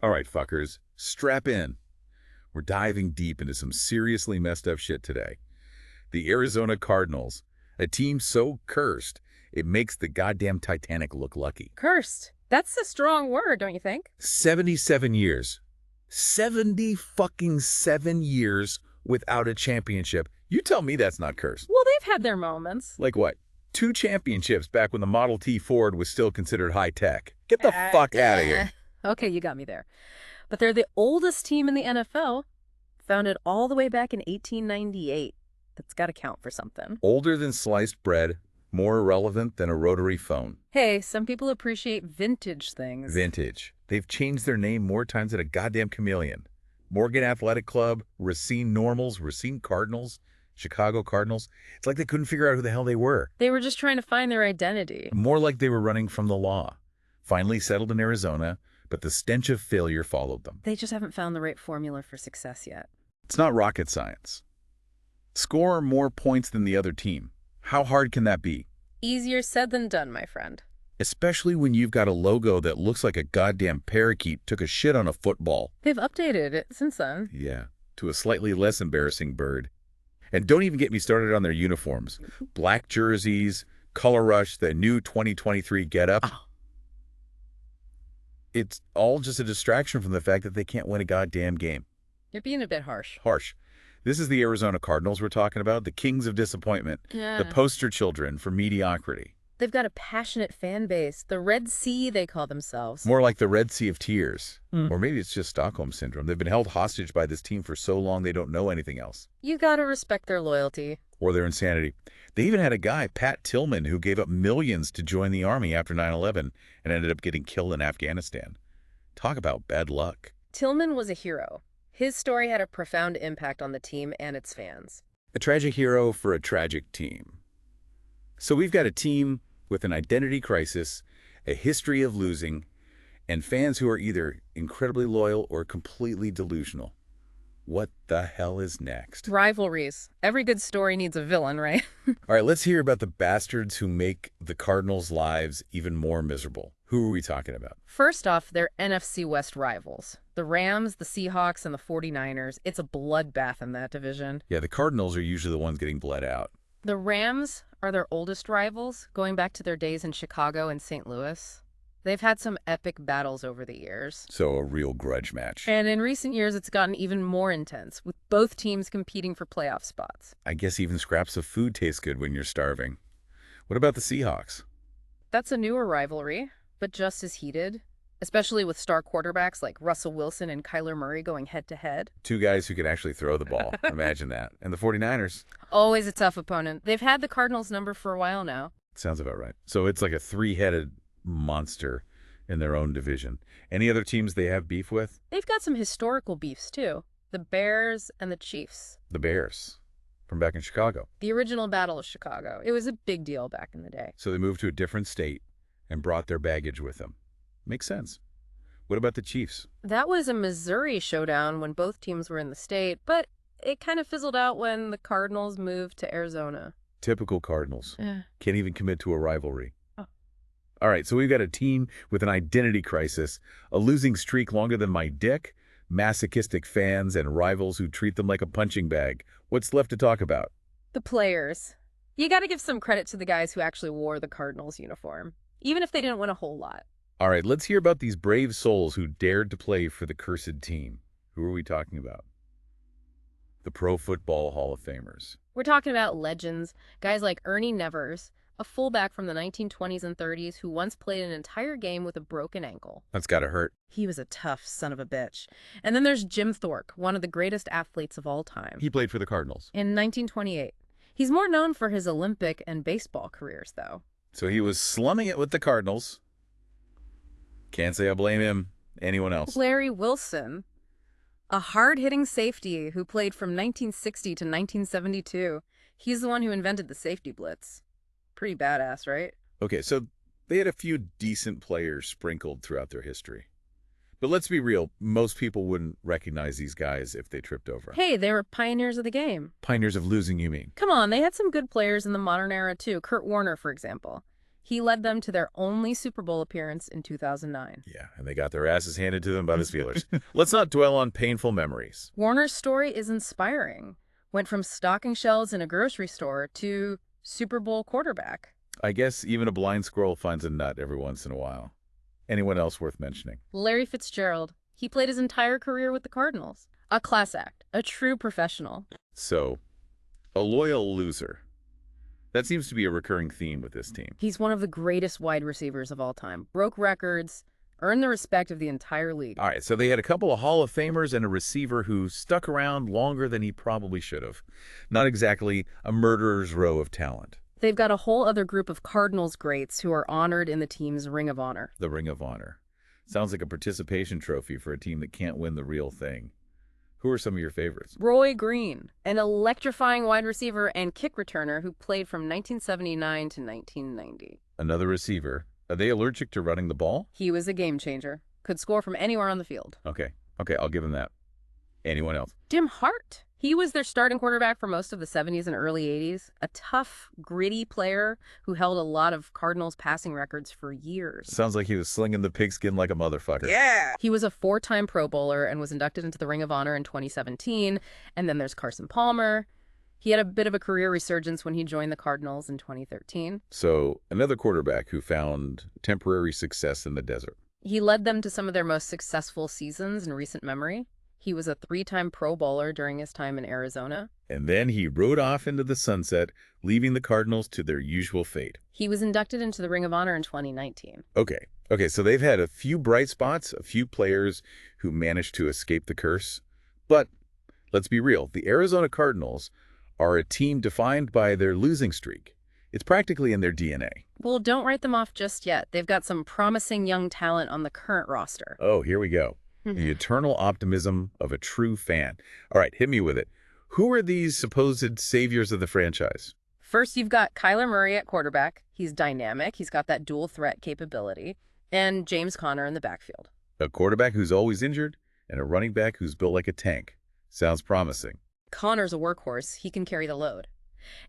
All right, fuckers, strap in. We're diving deep into some seriously messed up shit today. The Arizona Cardinals, a team so cursed, it makes the goddamn Titanic look lucky. Cursed. That's a strong word, don't you think? 77 years. 70 fucking 7 years without a championship. You tell me that's not cursed. Well, they've had their moments. Like what? 2 championships back when the Model T Ford was still considered high-tech. Get the fuck out of here. Okay, you got me there. But they're the oldest team in the NFL, founded all the way back in 1898. That's got to count for something. Older than sliced bread, more irrelevant than a rotary phone. Hey, some people appreciate vintage things. Vintage. They've changed their name more times than a goddamn chameleon. Morgan Athletic Club, Racine Normals, Racine Cardinals, Chicago Cardinals. It's like they couldn't figure out who the hell they were. They were just trying to find their identity. More like they were running from the law. Finally settled in Arizona, but the stench of failure followed them. They just haven't found the right formula for success yet. It's not rocket science. Score more points than the other team. How hard can that be? Easier said than done, my friend. Especially when you've got a logo that looks like a goddamn parakeet took a shit on a football. They've updated it since then. Yeah, to a slightly less embarrassing bird. And don't even get me started on their uniforms. Black jerseys, color rush, the new 2023 getup. Oh. It's all just a distraction from the fact that they can't win a goddamn game. You're being a bit harsh. Harsh. This is the Arizona Cardinals we're talking about, the kings of disappointment, Yeah. the poster children for mediocrity. They've got a passionate fan base. The Red Sea, they call themselves. More like the Red Sea of Tears. Mm. Or maybe it's just Stockholm Syndrome. They've been held hostage by this team for so long they don't know anything else. You gotta respect their loyalty. Or their insanity. They even had a guy, Pat Tillman, who gave up millions to join the Army after 9/11 and ended up getting killed in Afghanistan. Talk about bad luck. Tillman was a hero. His story had a profound impact on the team and its fans. A tragic hero for a tragic team. So we've got a team with an identity crisis, a history of losing, and fans who are either incredibly loyal or completely delusional. What the hell is next? Rivalries. Every good story needs a villain, right? All right, let's hear about the bastards who make the Cardinals' lives even more miserable. Who are we talking about? First off, they're NFC West rivals. The Rams, the Seahawks, and the 49ers. It's a bloodbath in that division. Yeah, the Cardinals are usually the ones getting bled out. The Rams are their oldest rivals, going back to their days in Chicago and St. Louis. They've had some epic battles over the years. So a real grudge match. And in recent years, it's gotten even more intense, with both teams competing for playoff spots. I guess even scraps of food taste good when you're starving. What about the Seahawks? That's a newer rivalry, but just as heated, especially with star quarterbacks like Russell Wilson and Kyler Murray going head-to-head. 2 guys who can actually throw the ball. Imagine that. And the 49ers. Always a tough opponent. They've had the Cardinals' number for a while now. Sounds about right. So it's like a 3-headed monster in their own division. Any other teams they have beef with? They've got some historical beefs, too. The Bears and the Chiefs. The Bears, from back in Chicago. The original Battle of Chicago. It was a big deal back in the day. So they moved to a different state and brought their baggage with them. Makes sense. What about the Chiefs? That was a Missouri showdown when both teams were in the state, but it kind of fizzled out when the Cardinals moved to Arizona. Typical Cardinals. Yeah. Can't even commit to a rivalry. Oh. All right, so we've got a team with an identity crisis, a losing streak longer than my dick, masochistic fans, and rivals who treat them like a punching bag. What's left to talk about? The players. You got to give some credit to the guys who actually wore the Cardinals uniform, even if they didn't win a whole lot. All right, let's hear about these brave souls who dared to play for the cursed team. Who are we talking about? The Pro Football Hall of Famers. We're talking about legends, guys like Ernie Nevers, a fullback from the 1920s and 30s who once played an entire game with a broken ankle. That's gotta hurt. He was a tough son of a bitch. And then there's Jim Thorpe, one of the greatest athletes of all time. He played for the Cardinals. In 1928. He's more known for his Olympic and baseball careers, though. So he was slumming it with the Cardinals. Can't say I blame him. Anyone else? Larry Wilson, a hard-hitting safety who played from 1960 to 1972. He's the one who invented the safety blitz. Pretty badass, right? Okay, so they had a few decent players sprinkled throughout their history. But let's be real, most people wouldn't recognize these guys if they tripped over. Hey, they were pioneers of the game. Pioneers of losing, you mean? Come on, they had some good players in the modern era, too. Kurt Warner, for example. He led them to their only Super Bowl appearance in 2009. Yeah, and they got their asses handed to them by the Steelers. Let's not dwell on painful memories. Warner's story is inspiring. Went from stocking shelves in a grocery store to Super Bowl quarterback. I guess even a blind squirrel finds a nut every once in a while. Anyone else worth mentioning? Larry Fitzgerald. He played his entire career with the Cardinals. A class act. A true professional. So, a loyal loser. That seems to be a recurring theme with this team. He's one of the greatest wide receivers of all time. Broke records, earned the respect of the entire league. All right, so they had a couple of Hall of Famers and a receiver who stuck around longer than he probably should have. Not exactly a murderer's row of talent. They've got a whole other group of Cardinals greats who are honored in the team's Ring of Honor. The Ring of Honor. Sounds like a participation trophy for a team that can't win the real thing. Who are some of your favorites? Roy Green, an electrifying wide receiver and kick returner who played from 1979 to 1990. Another receiver. Are they allergic to running the ball? He was a game changer. Could score from anywhere on the field. Okay, I'll give him that. Anyone else? Jim Hart. He was their starting quarterback for most of the 70s and early 80s. A tough, gritty player who held a lot of Cardinals passing records for years. Sounds like he was slinging the pigskin like a motherfucker. Yeah! He was a 4-time Pro Bowler and was inducted into the Ring of Honor in 2017. And then there's Carson Palmer. He had a bit of a career resurgence when he joined the Cardinals in 2013. So, another quarterback who found temporary success in the desert. He led them to some of their most successful seasons in recent memory. He was a 3-time Pro Bowler during his time in Arizona. And then he rode off into the sunset, leaving the Cardinals to their usual fate. He was inducted into the Ring of Honor in 2019. Okay, so they've had a few bright spots, a few players who managed to escape the curse. But let's be real, the Arizona Cardinals are a team defined by their losing streak. It's practically in their DNA. Well, don't write them off just yet. They've got some promising young talent on the current roster. Oh, here we go. The eternal optimism of a true fan. All right, hit me with it. Who are these supposed saviors of the franchise? First, you've got Kyler Murray at quarterback. He's dynamic. He's got that dual threat capability. And James Conner in the backfield. A quarterback who's always injured and a running back who's built like a tank. Sounds promising. Conner's a workhorse. He can carry the load.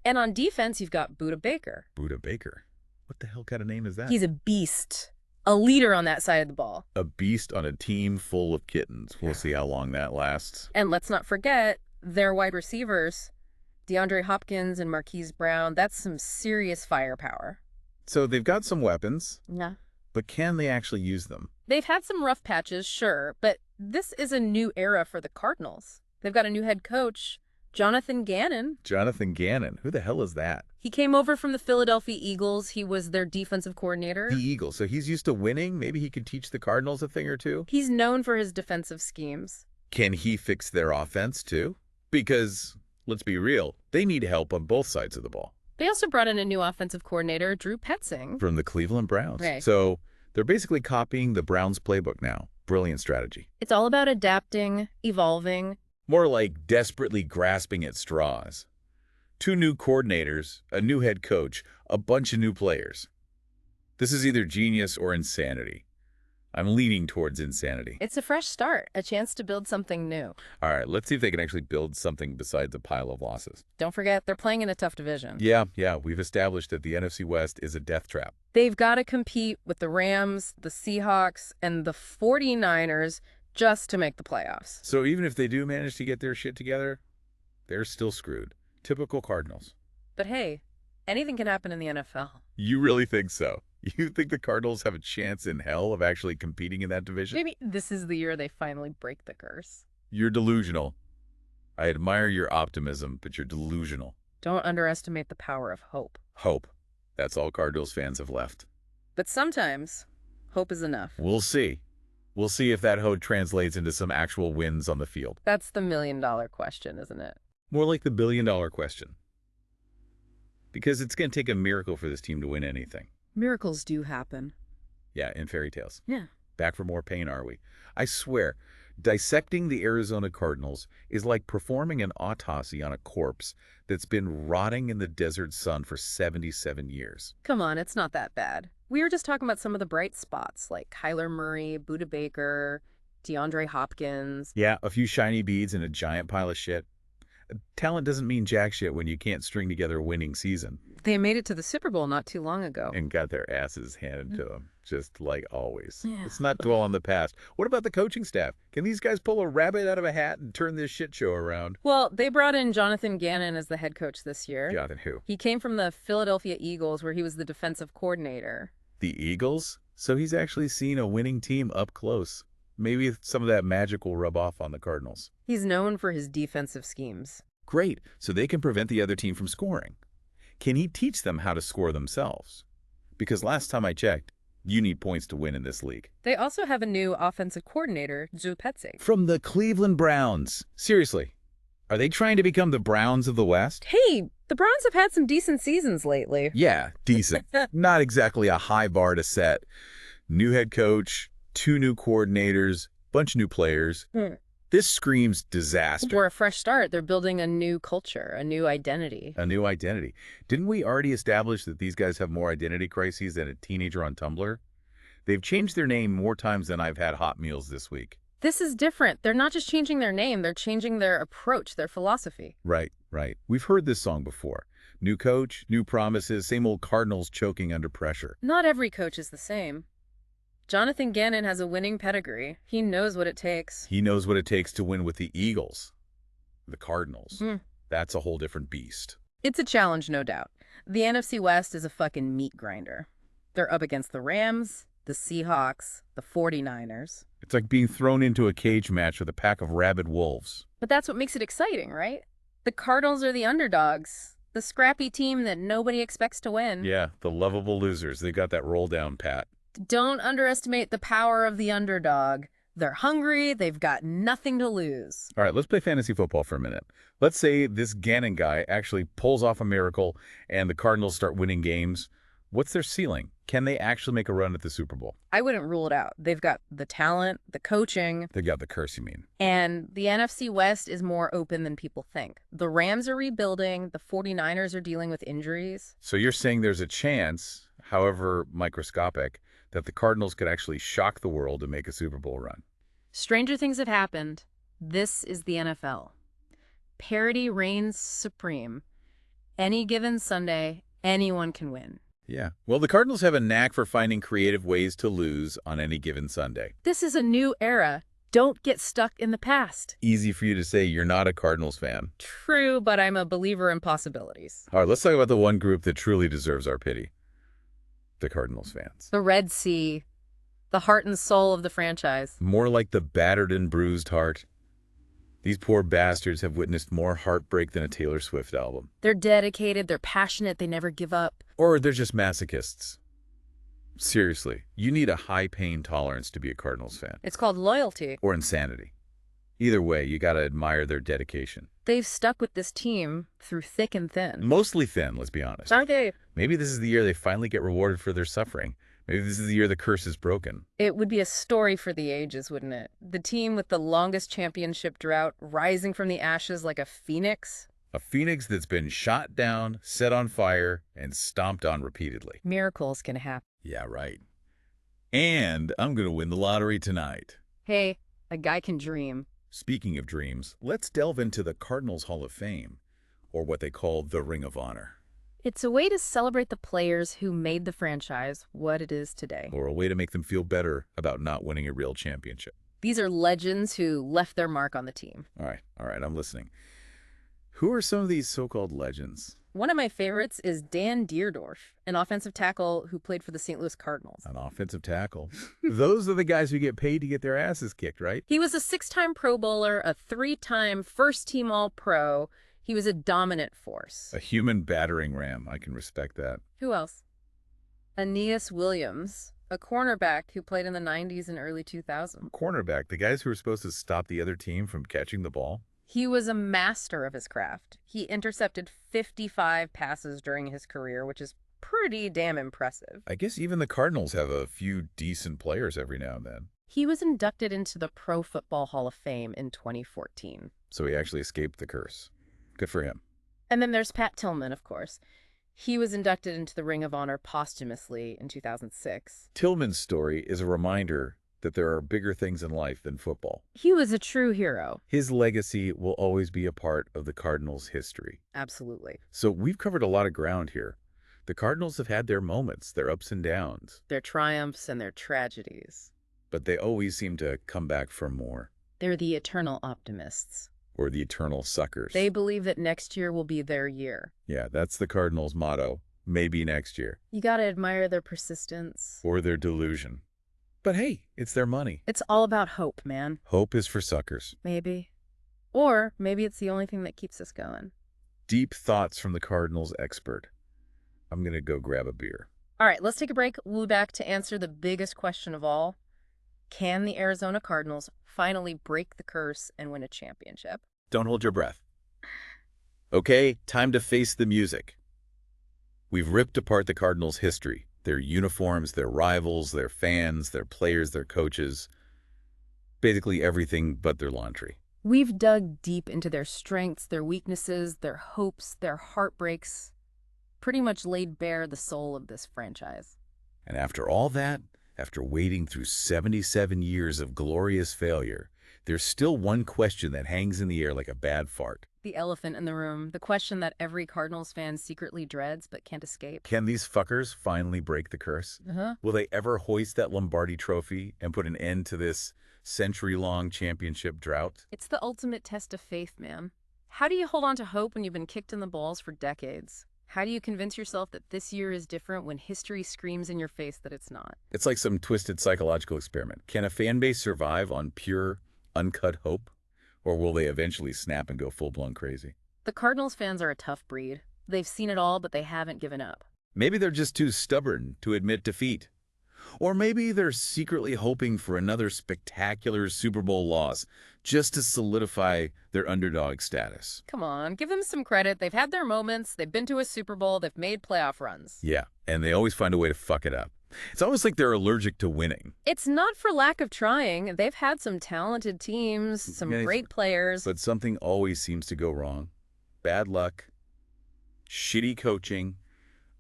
And on defense, you've got Budda Baker. Budda Baker? What the hell kind of name is that? He's a beast. A leader on that side of the ball. A beast on a team full of kittens. We'll see how long that lasts. And let's not forget their wide receivers, DeAndre Hopkins and Marquise Brown. That's some serious firepower. So they've got some weapons. Yeah. But can they actually use them? They've had some rough patches, sure, but this is a new era for the Cardinals. They've got a new head coach, Jonathan Gannon. Jonathan Gannon. Who the hell is that? He came over from the Philadelphia Eagles. He was their defensive coordinator. The Eagles. So he's used to winning. Maybe he could teach the Cardinals a thing or two? He's known for his defensive schemes. Can he fix their offense too? Because, let's be real, they need help on both sides of the ball. They also brought in a new offensive coordinator, Drew Petzing. From the Cleveland Browns. Right. So they're basically copying the Browns playbook now. Brilliant strategy. It's all about adapting, evolving. More like desperately grasping at straws. 2 new coordinators, a new head coach, a bunch of new players. This is either genius or insanity. I'm leaning towards insanity. It's a fresh start, a chance to build something new. All right, let's see if they can actually build something besides a pile of losses. Don't forget, they're playing in a tough division. Yeah, we've established that the NFC West is a death trap. They've got to compete with the Rams, the Seahawks, and the 49ers just to make the playoffs. So even if they do manage to get their shit together, they're still screwed. Typical Cardinals. But hey, anything can happen in the NFL. You really think so? You think the Cardinals have a chance in hell of actually competing in that division? Maybe this is the year they finally break the curse. You're delusional. I admire your optimism, but you're delusional. Don't underestimate the power of hope. Hope. That's all Cardinals fans have left. But sometimes, hope is enough. We'll see. We'll see if that hope translates into some actual wins on the field. That's the million-dollar question, isn't it? More like the billion-dollar question. Because it's going to take a miracle for this team to win anything. Miracles do happen. Yeah, in fairy tales. Yeah. Back for more pain, are we? I swear, dissecting the Arizona Cardinals is like performing an autopsy on a corpse that's been rotting in the desert sun for 77 years. Come on, it's not that bad. We were just talking about some of the bright spots, like Kyler Murray, Budda Baker, DeAndre Hopkins. Yeah, a few shiny beads and a giant pile of shit. Talent doesn't mean jack shit when you can't string together a winning season. They made it to the Super Bowl not too long ago. And got their asses handed to them, just like always. Yeah. Let's not dwell on the past. What about the coaching staff? Can these guys pull a rabbit out of a hat and turn this shit show around? Well, they brought in Jonathan Gannon as the head coach this year. Jonathan who? He came from the Philadelphia Eagles, where he was the defensive coordinator. The Eagles? So he's actually seen a winning team up close. Maybe some of that magic will rub off on the Cardinals. He's known for his defensive schemes. Great, so they can prevent the other team from scoring. Can he teach them how to score themselves? Because last time I checked, you need points to win in this league. They also have a new offensive coordinator, Zupetze. From the Cleveland Browns. Seriously, are they trying to become the Browns of the West? Hey, the Browns have had some decent seasons lately. Yeah, decent. Not exactly a high bar to set. New head coach, 2 new coordinators, bunch of new players. This screams disaster. For a fresh start, they're building a new culture, a new identity. A new identity. Didn't we already establish that these guys have more identity crises than a teenager on Tumblr? They've changed their name more times than I've had hot meals this week. This is different. They're not just changing their name, they're changing their approach, their philosophy. Right, right. We've heard this song before. New coach, new promises, same old Cardinals choking under pressure. Not every coach is the same. Jonathan Gannon has a winning pedigree. He knows what it takes. He knows what it takes to win with the Eagles. The Cardinals. Mm. That's a whole different beast. It's a challenge, no doubt. The NFC West is a fucking meat grinder. They're up against the Rams, the Seahawks, the 49ers. It's like being thrown into a cage match with a pack of rabid wolves. But that's what makes it exciting, right? The Cardinals are the underdogs, the scrappy team that nobody expects to win. Yeah, the lovable losers. They got that roll down pat. Don't underestimate the power of the underdog. They're hungry. They've got nothing to lose. All right, let's play fantasy football for a minute. Let's say this Gannon guy actually pulls off a miracle and the Cardinals start winning games. What's their ceiling? Can they actually make a run at the Super Bowl? I wouldn't rule it out. They've got the talent, the coaching. They got the curse, you mean? And the NFC West is more open than people think. The Rams are rebuilding. The 49ers are dealing with injuries. So you're saying there's a chance, however microscopic, that the Cardinals could actually shock the world and make a Super Bowl run. Stranger things have happened. This is the NFL. Parity reigns supreme. Any given Sunday, anyone can win. Yeah. Well, the Cardinals have a knack for finding creative ways to lose on any given Sunday. This is a new era. Don't get stuck in the past. Easy for you to say you're not a Cardinals fan. True, but I'm a believer in possibilities. All right, let's talk about the one group that truly deserves our pity. The Cardinals fans. The Red Sea, the heart and soul of the franchise. More like the battered and bruised heart. These poor bastards have witnessed more heartbreak than a Taylor Swift album. They're dedicated, they're passionate, they never give up. Or they're just masochists. Seriously, you need a high pain tolerance to be a Cardinals fan. It's called loyalty. Or insanity. Either way, you gotta admire their dedication. They've stuck with this team through thick and thin. Mostly thin, let's be honest. Aren't they? Maybe this is the year they finally get rewarded for their suffering. Maybe this is the year the curse is broken. It would be a story for the ages, wouldn't it? The team with the longest championship drought rising from the ashes like a phoenix. A phoenix that's been shot down, set on fire, and stomped on repeatedly. Miracles can happen. Yeah, right. And I'm gonna win the lottery tonight. Hey, a guy can dream. Speaking of dreams, let's delve into the Cardinals Hall of Fame, or what they call the Ring of Honor. It's a way to celebrate the players who made the franchise what it is today. Or a way to make them feel better about not winning a real championship. These are legends who left their mark on the team. All right, I'm listening. Who are some of these so-called legends? One of my favorites is Dan Deerdorf, an offensive tackle who played for the St. Louis Cardinals. An offensive tackle. Those are the guys who get paid to get their asses kicked, right? He was a 6-time Pro Bowler, a 3-time first-team All-Pro. He was a dominant force. A human battering ram. I can respect that. Who else? Aeneas Williams, a cornerback who played in the 90s and early 2000s. Cornerback, the guys who were supposed to stop the other team from catching the ball. He was a master of his craft. He intercepted 55 passes during his career, which is pretty damn impressive. I guess even the Cardinals have a few decent players every now and then. He was inducted into the Pro Football Hall of Fame in 2014. So he actually escaped the curse. Good for him. And then there's Pat Tillman, of course. He was inducted into the Ring of Honor posthumously in 2006. Tillman's story is a reminder that there are bigger things in life than football. He was a true hero. His legacy will always be a part of the Cardinals' history. Absolutely. So we've covered a lot of ground here. The Cardinals have had their moments, their ups and downs, Their triumphs and their tragedies. but they always seem to come back for more. They're the eternal optimists. Or the eternal suckers. They believe that next year will be their year. Yeah, that's the Cardinals' motto. Maybe next year. You gotta admire their persistence. Or their delusion. But hey, it's their money. It's all about hope, man. Hope is for suckers. Maybe. Or maybe it's the only thing that keeps us going. Deep thoughts from the Cardinals expert. I'm going to go grab a beer. All right, let's take a break. We'll be back to answer the biggest question of all. Can the Arizona Cardinals finally break the curse and win a championship? Don't hold your breath. Okay, time to face the music. We've ripped apart the Cardinals' history, their uniforms, their rivals, their fans, their players, their coaches, basically everything but their laundry. We've dug deep into their strengths, their weaknesses, their hopes, their heartbreaks, pretty much laid bare the soul of this franchise. And after all that, after wading through 77 years of glorious failure, there's still one question that hangs in the air like a bad fart. The elephant in the room, the question that every Cardinals fan secretly dreads but can't escape. Can these fuckers finally break the curse? Will they ever hoist that Lombardi trophy and put an end to this century-long championship drought? It's the ultimate test of faith, man. How do you hold on to hope when you've been kicked in the balls for decades? How do you convince yourself that this year is different when history screams in your face that it's not? It's like some twisted psychological experiment. Can a fan base survive on pure, uncut hope? Or will they eventually snap and go full-blown crazy? The Cardinals fans are a tough breed. They've seen it all, but they haven't given up. Maybe they're just too stubborn to admit defeat. Or maybe they're secretly hoping for another spectacular Super Bowl loss just to solidify their underdog status. Come on, give them some credit. They've had their moments. They've been to a Super Bowl. They've made playoff runs. Yeah, and they always find a way to fuck it up. It's almost like they're allergic to winning. It's not for lack of trying. They've had some talented teams, some great players. But something always seems to go wrong. Bad luck, shitty coaching,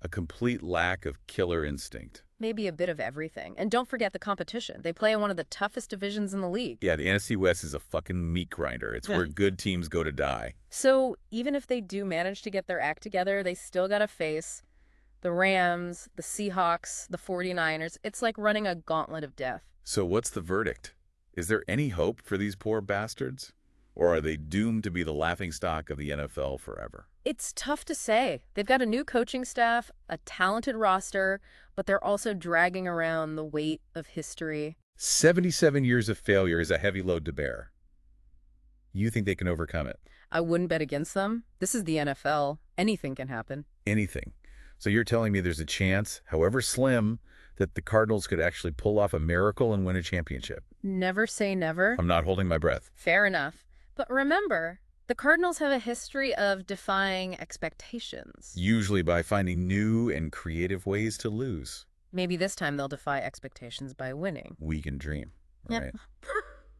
a complete lack of killer instinct. Maybe a bit of everything. And don't forget the competition. They play in one of the toughest divisions in the league. Yeah, the NFC West is a fucking meat grinder. It's where good teams go to die. So even if they do manage to get their act together, they still got to face the Rams, the Seahawks, the 49ers. It's like running a gauntlet of death. So what's the verdict? Is there any hope for these poor bastards? Or are they doomed to be the laughingstock of the NFL forever? It's tough to say. They've got a new coaching staff, a talented roster, but they're also dragging around the weight of history. 77 years of failure is a heavy load to bear. You think they can overcome it? I wouldn't bet against them. This is the NFL. Anything can happen. Anything. So you're telling me there's a chance, however slim, that the Cardinals could actually pull off a miracle and win a championship? Never say never. I'm not holding my breath. Fair enough. But remember, the Cardinals have a history of defying expectations. Usually by finding new and creative ways to lose. Maybe this time they'll defy expectations by winning. We can dream, Yep. right?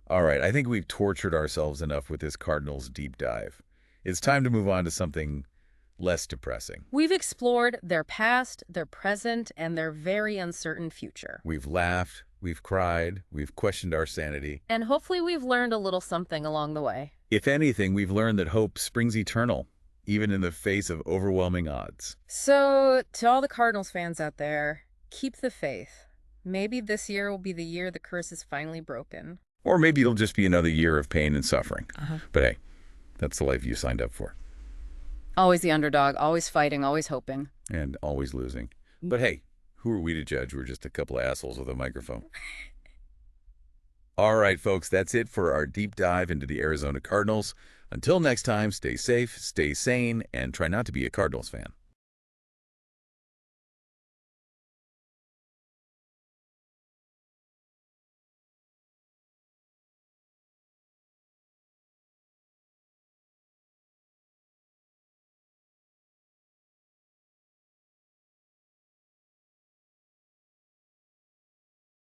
All right, I think we've tortured ourselves enough with this Cardinals deep dive. It's time to move on to something less depressing. We've explored their past, their present, and their very uncertain future. We've laughed, we've cried, we've questioned our sanity. And hopefully we've learned a little something along the way. If anything, we've learned that hope springs eternal, even in the face of overwhelming odds. So, to all the Cardinals fans out there, keep the faith. Maybe this year will be the year the curse is finally broken. Or maybe it'll just be another year of pain and suffering. But hey, that's the life you signed up for. Always the underdog, always fighting, always hoping. And always losing. But hey, who are we to judge? We're just a couple of assholes with a microphone. All right, folks, that's it for our deep dive into the Arizona Cardinals. Until next time, stay safe, stay sane, and try not to be a Cardinals fan.